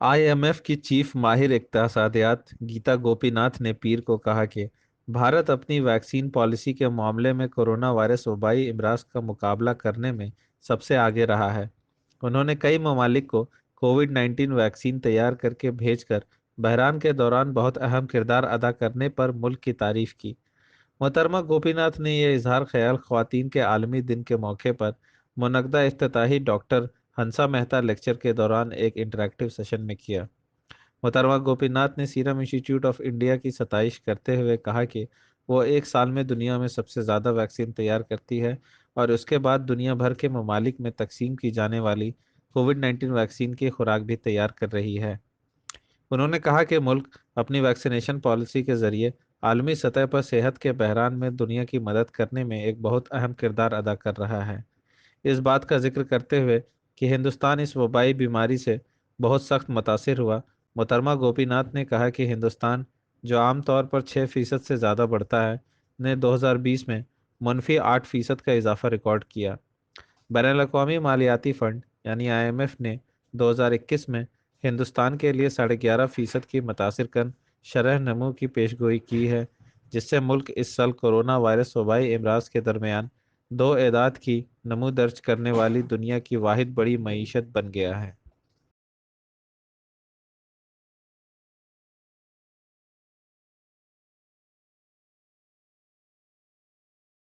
IMF की chief माहिर इक़्तिसादियात गीता गोपीनाथ ने पीर को कहा कि भारत अपनी वैक्सीन पॉलिसी के मामले में कोरोना वायरस वबाई इमराज का मुकाबला करने में सबसे आगे रहा है। उन्होंने कई ममालिक को कोविड-19 वैक्सीन तैयार करके भेजकर बहरान के दौरान बहुत अहम किरदार अदा करने पर मुल्क की तारीफ की। मोहतरमा गोपीनाथ ने यह इजहार ख्याल ख्वातीन के आलमी दिन के मौके पर मुनक्दा इफ्तिताही डॉक्टर हंसा मेहता लेक्चर के दौरान एक इंटरेक्टिव सेशन में किया। मोहतरमा गोपीनाथ ने सीरम इंस्टीट्यूट ऑफ इंडिया की सताइश करते हुए कहा कि वो एक साल में दुनिया में सबसे ज़्यादा वैक्सीन तैयार करती है और उसके बाद दुनिया भर के ममालिक में तकसीम की जाने वाली कोविड-19 वैक्सीन की खुराक भी तैयार कर रही है। उन्होंने कहा कि मुल्क अपनी वैक्सीनेशन पॉलिसी के जरिए आलमी सतह पर सेहत के बहरान में दुनिया की मदद करने में एक बहुत अहम किरदार अदा कर रहा है। इस बात का जिक्र करते हुए कि हिंदुस्तान इस वबाई बीमारी से बहुत सख्त मुतासिर हुआ, मोहतरमा गोपीनाथ ने कहा कि हिंदुस्तान, जो आम तौर पर 6% से ज़्यादा बढ़ता है, ने 2020 में मनफी 8% का इजाफा रिकॉर्ड किया। बैनुल-अक़वामी मालियाती फ़ंड यानी आईएमएफ ने 2021 में हिंदुस्तान के लिए 11.5% की मुतासिर कन शरह नमू की पेशगोई की है, जिससे मुल्क इस साल कोरोना वायरस वबाई इमराज के दरमियान 2 एदाद की नमू दर्ज करने वाली दुनिया की वाहिद बड़ी मईशत बन गया है।